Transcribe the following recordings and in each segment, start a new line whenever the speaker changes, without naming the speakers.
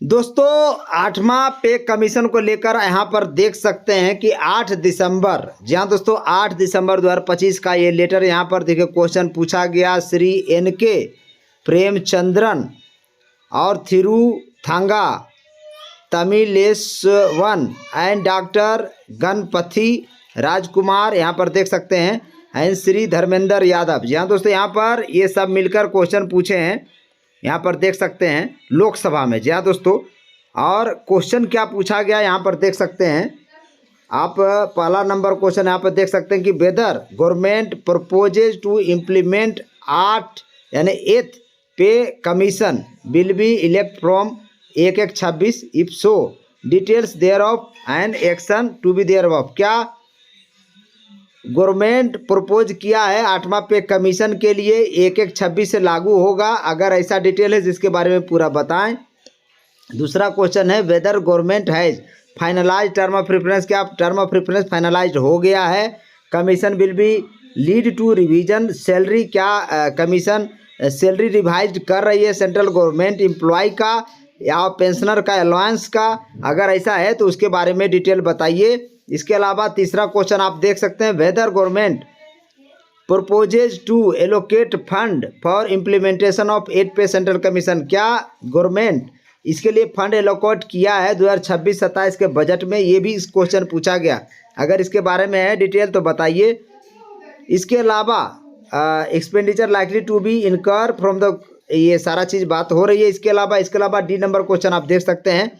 दोस्तों 8वां पे कमीशन को लेकर यहाँ पर देख सकते हैं कि 8 दिसंबर, जी हाँ दोस्तों 8 दिसंबर 2025 का ये लेटर यहाँ पर देखिए क्वेश्चन पूछा गया। श्री एन.के. प्रेमचंद्रन और थिरुथांगा तमिलेश्वन एंड डॉक्टर गणपति राजकुमार यहाँ पर देख सकते हैं एंड श्री धर्मेंद्र यादव। जी हाँ दोस्तों यहाँ पर ये सब मिलकर क्वेश्चन पूछे हैं, यहाँ पर देख सकते हैं लोकसभा में। जी हाँ दोस्तों, और क्वेश्चन क्या पूछा गया यहाँ पर देख सकते हैं आप। पहला नंबर क्वेश्चन यहाँ पर देख सकते हैं कि whether government proposes to implement 8 यानी 8th pay commission will be elect from 1/1/26 if so details thereof and action to be thereof. क्या गवर्नमेंट प्रपोज किया है 8वां पे कमीशन के लिए 1/1/26 से लागू होगा, अगर ऐसा डिटेल है जिसके बारे में पूरा बताएं। दूसरा क्वेश्चन है whether government has finalize term of reference, क्या टर्म ऑफ रेफरेंस फाइनलाइज हो गया है। Commission will be lead to revision salary, क्या कमीशन सैलरी रिवाइज कर रही है सेंट्रल गवर्नमेंट एम्प्लॉय का या पेंशनर का अलाउंस का, अगर ऐसा है तो उसके बारे में डिटेल बताइए। इसके अलावा तीसरा क्वेश्चन आप देख सकते हैं whether government proposes to allocate fund for implementation of 8 pay central commission, क्या गवर्नमेंट इसके लिए फंड एलोकेट किया है 2026-27 के बजट में, ये भी इस क्वेश्चन पूछा गया, अगर इसके बारे में है डिटेल तो बताइए। इसके अलावा एक्सपेंडिचर लाइकली टू बी इनकर फ्रॉम द, ये सारा चीज़ बात हो रही है। इसके अलावा डी नंबर क्वेश्चन आप देख सकते हैं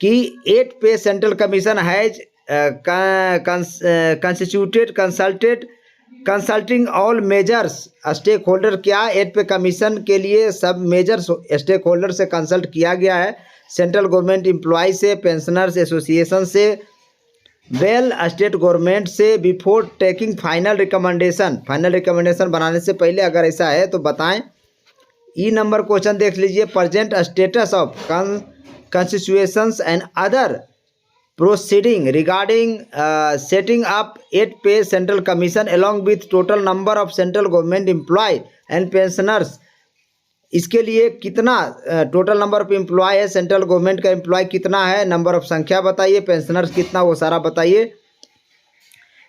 कि 8 pay central commission has constituted consulting all majors stakeholder, क्या 8 पे कमीशन के लिए सब मेजर्स स्टेक होल्डर से कंसल्ट किया गया है, सेंट्रल गवर्नमेंट एम्प्लॉय से, पेंशनर्स एसोसिएशन से, वेल स्टेट गवर्नमेंट से, बिफोर टेकिंग फाइनल रिकमेंडेशन बनाने से पहले, अगर ऐसा है तो बताएं। ई नंबर क्वेश्चन देख लीजिए present status of constitutions and other proceeding regarding setting up 8 pay central commission along with total number of central government employee and pensioners, इसके लिए कितना टोटल नंबर ऑफ एम्प्लॉय है, सेंट्रल गवर्नमेंट का employ कितना है, number of संख्या बताइए, pensioners कितना, वो सारा बताइए।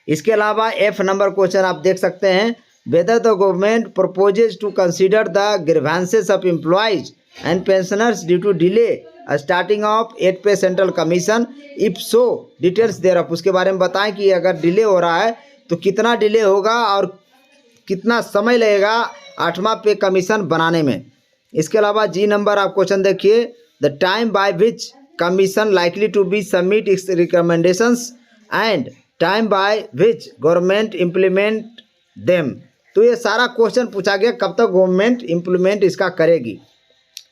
इसके अलावा एफ नंबर क्वेश्चन आप देख सकते हैं whether the government proposes to consider the grievances of employees and pensioners due to delay starting of 8 pay central commission if so details thereof, उसके बारे में बताएं कि अगर डिले हो रहा है तो कितना डिले होगा और कितना समय लगेगा 8वां पे कमीशन बनाने में। इसके अलावा जी नंबर आप क्वेश्चन देखिए the time by which commission likely to be submit its recommendations and time by which government implement them. तो ये सारा क्वेश्चन पूछा गया कब तक गवर्नमेंट इम्प्लीमेंट इसका करेगी।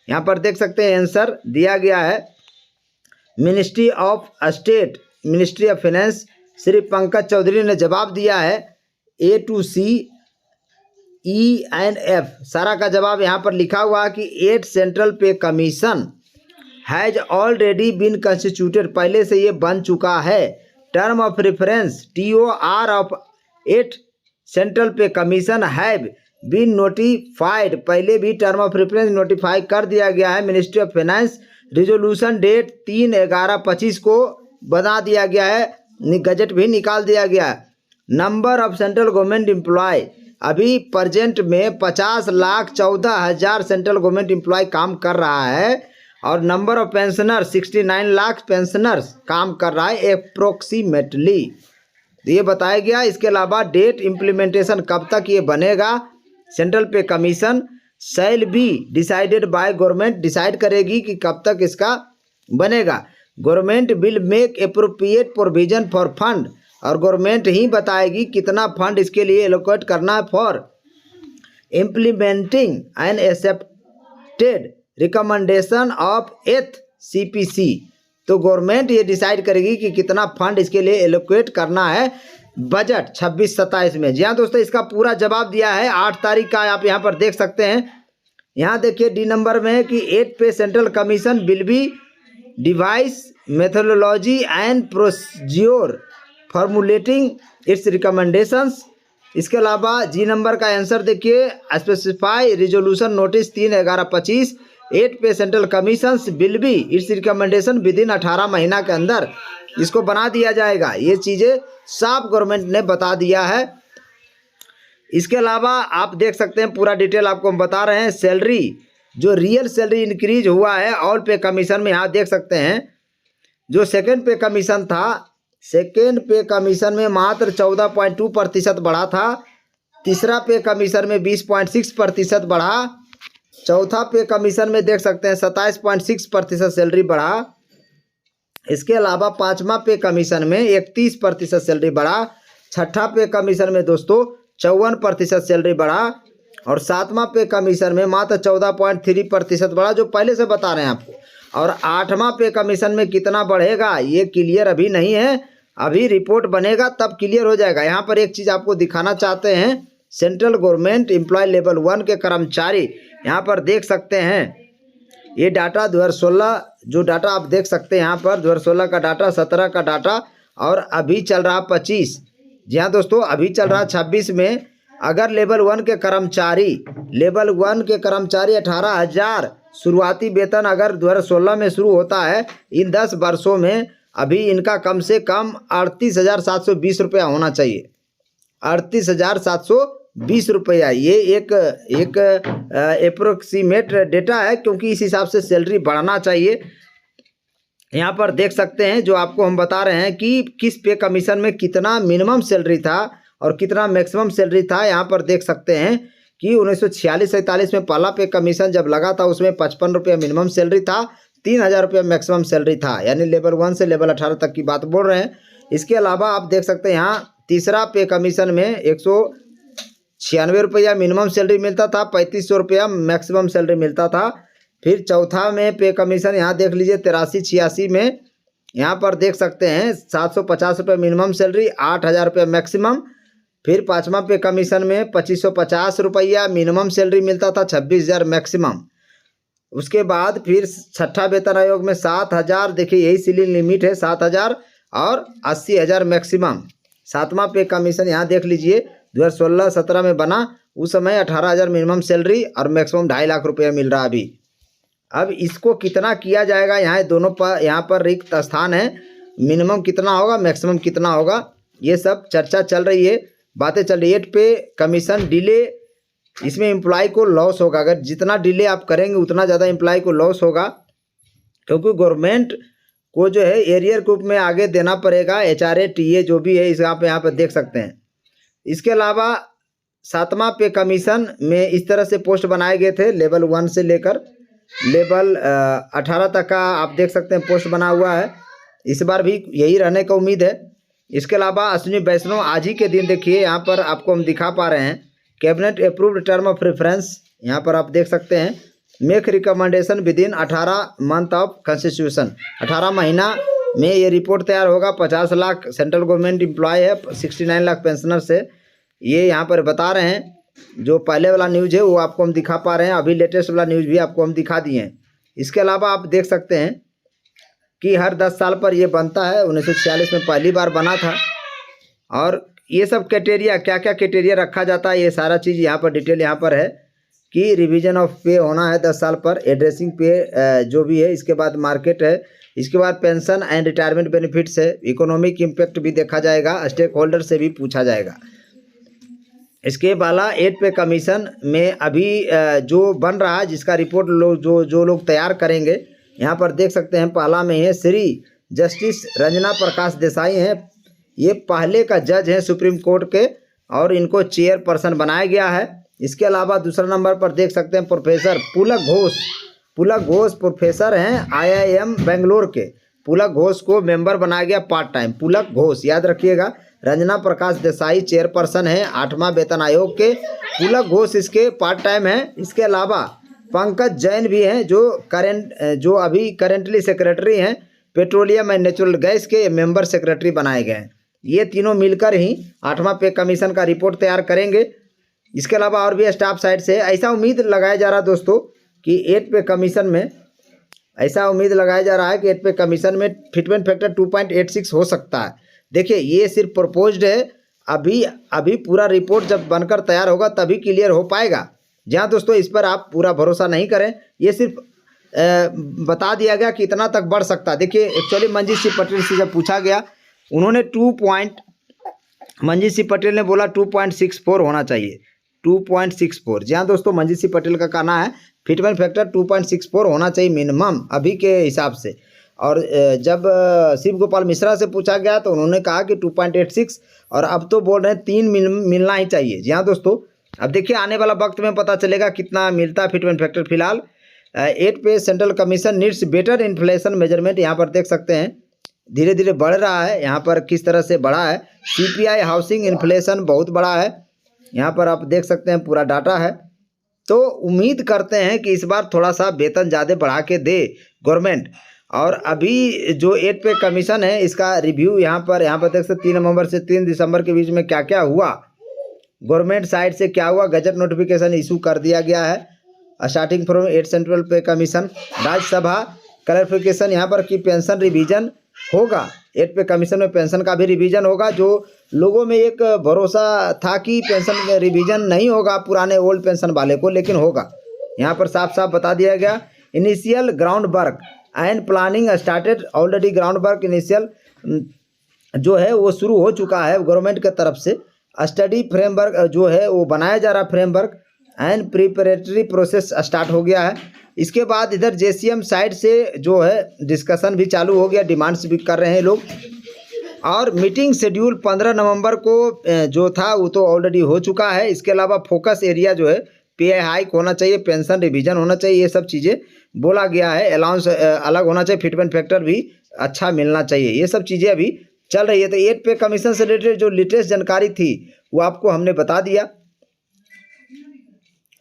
यहाँ पर देख सकते हैं आंसर दिया गया है ministry of state, ministry of finance, Shri Pankaj Chaudhary ने जवाब दिया है A to C E and F, सारा का जवाब यहाँ पर लिखा हुआ कि 8 central pay commission has already been constituted, पहले से ये बन चुका है। Term of reference TOR of 8 central pay commission have been notified, पहले भी टर्म ऑफ रेफरेंस नोटिफाई कर दिया गया है। Ministry of finance resolution date 3/11/25 को बना दिया गया है, गजट भी निकाल दिया गया है। Number of central government employ, अभी प्रेजेंट में 50,14,000 सेंट्रल गवर्नमेंट एम्प्लॉय काम कर रहा है और number of pensioner 69 lakh pensioners काम कर रहा है अप्रोक्सीमेटली, ये बताया गया। इसके अलावा डेट इम्प्लीमेंटेशन कब तक ये बनेगा, central pay commission shall be decided by government, decide करेगी कि कब तक इसका बनेगा। Government will make appropriate provision for fund, और गवर्नमेंट ही बताएगी कितना फंड इसके लिए एलोकेट करना है for implementing and accepted recommendation of 8th CPC। तो गवर्नमेंट ये डिसाइड करेगी कि कितना फंड इसके लिए एलोकेट करना है बजट 26-27 में। जी हाँ दोस्तों, इसका पूरा जवाब दिया है 8 तारीख का, आप यहाँ पर देख सकते हैं। यहाँ देखिए डी नंबर में है कि 8 pay central commission will B device methodology and procedure formulating it's recommendations. इसके अलावा जी नंबर का आंसर देखिए स्पेसिफाई रिजोल्यूशन नोटिस 3/11/25 एट पे central commissions will be it's recommendation with in 18 महीना के अंदर इसको बना दिया जाएगा। ये चीज़ें साफ गवर्नमेंट ने बता दिया है। इसके अलावा आप देख सकते हैं पूरा डिटेल आपको हम बता रहे हैं। सैलरी जो रियल सैलरी इंक्रीज हुआ है ऑल पे कमीशन में, यहाँ देख सकते हैं जो सेकेंड पे कमीशन था, सेकेंड पे कमीशन में मात्र 14.2% बढ़ा था। तीसरा पे कमीशन में 20.6% बढ़ा। चौथा पे कमीशन में देख सकते हैं 27.6% सैलरी बढ़ा। इसके अलावा पाँचवा पे कमीशन में 31% सैलरी बढ़ा। छठा पे कमीशन में दोस्तों 54% सैलरी बढ़ा। और सातवां पे कमीशन में मात्र 14.3% बढ़ा, जो पहले से बता रहे हैं आपको। और आठवां पे कमीशन में कितना बढ़ेगा ये क्लियर अभी नहीं है, अभी रिपोर्ट बनेगा तब क्लियर हो जाएगा। यहाँ पर एक चीज़ आपको दिखाना चाहते हैं, सेंट्रल गवर्नमेंट एम्प्लॉय लेवल 1 के कर्मचारी यहाँ पर देख सकते हैं। ये डाटा 2016 जो डाटा आप देख सकते हैं यहाँ पर 2016 का डाटा, 17 का डाटा और अभी चल रहा 25। जी हाँ दोस्तों, अभी चल रहा 26 में। अगर लेवल 1 के कर्मचारी 18,000 शुरुआती वेतन अगर 2016 में शुरू होता है, इन 10 वर्षों में अभी इनका कम से कम 38,720 रुपया होना चाहिए। 38,720 रुपया ये एक अप्रोक्सीमेट डेटा है, क्योंकि इस हिसाब से सैलरी बढ़ना चाहिए। यहाँ पर देख सकते हैं जो आपको हम बता रहे हैं कि किस पे कमीशन में कितना मिनिमम सैलरी था और कितना मैक्सिमम सैलरी था। यहाँ पर देख सकते हैं कि 1946-47 में पहला पे कमीशन जब लगा था उसमें 55 रुपया मिनिमम सैलरी था, 3,000 रुपया मैक्सिमम सैलरी था, यानी लेवल 1 से लेवल 18 तक की बात बोल रहे हैं। इसके अलावा आप देख सकते हैं यहाँ तीसरा पे कमीशन में 196 रुपया मिनिमम सैलरी मिलता था, 3500 रुपया मैक्सिमम सैलरी मिलता था। फिर चौथा में पे कमीशन यहाँ देख लीजिए 83-86 में, यहाँ पर देख सकते हैं 750 रुपये मिनिमम सैलरी, 8,000 रुपया मैक्सिमम। फिर पाँचवा पे कमीशन में 2550 रुपया मिनिमम सैलरी मिलता था, 26,000 मैक्सिमम। उसके बाद फिर छठा वेतन आयोग में 7,000, देखिए यही सीलिंग लिमिट है 7,000 और 80,000 मैक्सिमम। सातवां पे कमीशन यहाँ देख लीजिए 2016-17 में बना, उस समय 18,000 मिनिमम सैलरी और मैक्सिमम 2.5 लाख रुपया मिल रहा अभी। अब इसको कितना किया जाएगा, यहाँ दोनों पर यहाँ पर रिक्त स्थान है, मिनिमम कितना होगा मैक्सिमम कितना होगा, ये सब चर्चा चल रही है, बातें चल रही है। 8 पे कमीशन डिले, इसमें एम्प्लॉय को लॉस होगा। अगर जितना डिले आप करेंगे उतना ज़्यादा एम्प्लॉय को लॉस होगा, क्योंकि गवर्नमेंट को जो है एरियर ग्रुप में आगे देना पड़ेगा, HRA TA जो भी है इस यहाँ पर देख सकते हैं। इसके अलावा सातवां पे कमीशन में इस तरह से पोस्ट बनाए गए थे, लेवल 1 से लेकर लेवल 18 तक का आप देख सकते हैं पोस्ट बना हुआ है। इस बार भी यही रहने का उम्मीद है। इसके अलावा अश्विनी वैष्णव आज ही के दिन देखिए यहाँ पर आपको हम दिखा पा रहे हैं, cabinet approved term of reference, यहाँ पर आप देख सकते हैं make recommendation with in 18 month of constitution, 18 महीना में ये रिपोर्ट तैयार होगा। 50 लाख सेंट्रल गवर्नमेंट एम्प्लॉय है, 69 लाख पेंशनर्स है, ये यहाँ पर बता रहे हैं। जो पहले वाला न्यूज़ है वो आपको हम दिखा पा रहे हैं, अभी लेटेस्ट वाला न्यूज़ भी आपको हम दिखा दिए हैं। इसके अलावा आप देख सकते हैं कि हर 10 साल पर ये बनता है, 1946 में पहली बार बना था। और ये सब क्राइटेरिया, क्या क्या क्राइटेरिया रखा जाता है, ये सारा चीज़ यहाँ पर डिटेल यहाँ पर है कि रिवीजन ऑफ पे होना है 10 साल पर, एड्रेसिंग पे जो भी है, इसके बाद मार्केट है, इसके बाद पेंशन एंड रिटायरमेंट बेनिफिट्स है, इकोनॉमिक इम्पैक्ट भी देखा जाएगा, स्टेक होल्डर से भी पूछा जाएगा। इसके अलावा 8 पे कमीशन में अभी जो बन रहा है, जिसका रिपोर्ट जो लोग तैयार करेंगे, यहाँ पर देख सकते हैं पहला में है श्री जस्टिस रंजना प्रकाश देसाई हैं, ये पहले का जज हैं सुप्रीम कोर्ट के और इनको चेयरपर्सन बनाया गया है। इसके अलावा दूसरा नंबर पर देख सकते हैं प्रोफेसर पुलक घोष प्रोफेसर हैं IIM बेंगलोर के। पुलक घोष को मेंबर बनाया गया पार्ट टाइम, पुलक घोष याद रखिएगा। रंजना प्रकाश देसाई चेयरपर्सन है 8वां वेतन आयोग के, पुलक घोष इसके पार्ट टाइम हैं। इसके अलावा पंकज जैन भी हैं जो अभी करेंटली सेक्रेटरी हैं पेट्रोलियम एंड नेचुरल गैस के, मेंबर सेक्रेटरी बनाए गए हैं। ये तीनों मिलकर ही 8वां पे कमीशन का रिपोर्ट तैयार करेंगे। इसके अलावा और भी स्टाफ साइड से ऐसा उम्मीद लगाया जा रहा है दोस्तों कि 8 पे कमीशन में ऐसा उम्मीद लगाया जा रहा है कि 8 पे कमीशन में फिटमेंट फैक्टर 2.86 हो सकता है। देखिए ये सिर्फ प्रपोज्ड है, अभी पूरा रिपोर्ट जब बनकर तैयार होगा तभी क्लियर हो पाएगा। जहाँ दोस्तों इस पर आप पूरा भरोसा नहीं करें, ये सिर्फ बता दिया गया कि इतना तक बढ़ सकता है। देखिए एक्चुअली मंजीत सिंह पटेल से जब पूछा गया, उन्होंने मंजीत सिंह पटेल ने बोला 2.64 होना चाहिए, 2.64। जी हाँ दोस्तों, मंजीत सिंह पटेल का कहना है फिटमेंट फैक्टर 2.64 होना चाहिए मिनिमम अभी के हिसाब से। और जब शिव गोपाल मिश्रा से पूछा गया तो उन्होंने कहा कि 2.86, और अब तो बोल रहे हैं 3 मिलना ही चाहिए। जी हाँ दोस्तों, अब देखिए आने वाला वक्त में पता चलेगा कितना मिलता है फिटमेंट फैक्टर। फिलहाल 8 pay central commission needs better inflation measurement, यहाँ पर देख सकते हैं धीरे धीरे बढ़ रहा है। यहाँ पर किस तरह से बढ़ा है, CPI हाउसिंग इन्फ्लेशन बहुत बड़ा है, यहाँ पर आप देख सकते हैं पूरा डाटा है। तो उम्मीद करते हैं कि इस बार थोड़ा सा वेतन ज़्यादा बढ़ा के दे गवर्नमेंट। और अभी जो 8 पे कमीशन है इसका रिव्यू यहाँ पर देख सकते 3 नवंबर से 3 दिसंबर के बीच में क्या क्या हुआ, गवर्नमेंट साइड से क्या हुआ। गजट नोटिफिकेशन इशू कर दिया गया है starting from 8 central pay commission. Rajya Sabha clarification यहाँ पर कि पेंशन रिवीजन होगा, 8 पे कमीशन में पेंशन का भी रिवीजन होगा। जो लोगों में एक भरोसा था कि पेंशन रिवीजन नहीं होगा पुराने ओल्ड पेंशन वाले को, लेकिन होगा। यहाँ पर साफ साफ बता दिया गया initial ground work and planning started, already ground work initial जो है वो शुरू हो चुका है गवर्नमेंट के तरफ से। स्टडी फ्रेमवर्क जो है वो बनाया जा रहा, framework and preparatory process start हो गया है। इसके बाद इधर JCM साइड से जो है डिस्कशन भी चालू हो गया, डिमांड्स भी कर रहे हैं लोग। और मीटिंग शेड्यूल 15 नवंबर को जो था वो तो ऑलरेडी हो चुका है। इसके अलावा फोकस एरिया जो है PI हाइक होना चाहिए, पेंशन रिवीजन होना चाहिए, ये सब चीज़ें बोला गया है। अलाउंस अलग होना चाहिए, फिटमेंट फैक्टर भी अच्छा मिलना चाहिए, ये सब चीज़ें अभी चल रही है। तो 8 पे कमीशन से रिलेटेड जो लेटेस्ट जानकारी थी वो आपको हमने बता दिया।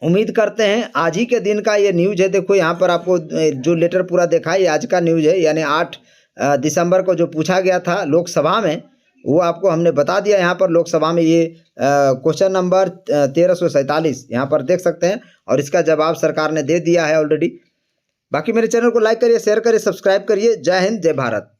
उम्मीद करते हैं आज ही के दिन का ये न्यूज़ है। देखो यहाँ पर आपको जो लेटर पूरा देखा है ये आज का न्यूज़ है, यानी 8 दिसंबर को जो पूछा गया था लोकसभा में वो आपको हमने बता दिया। यहाँ पर लोकसभा में ये क्वेश्चन नंबर 1347 यहाँ पर देख सकते हैं, और इसका जवाब सरकार ने दे दिया है ऑलरेडी। बाकी मेरे चैनल को लाइक करिए, शेयर करिए, सब्सक्राइब करिए। जय हिंद, जय भारत।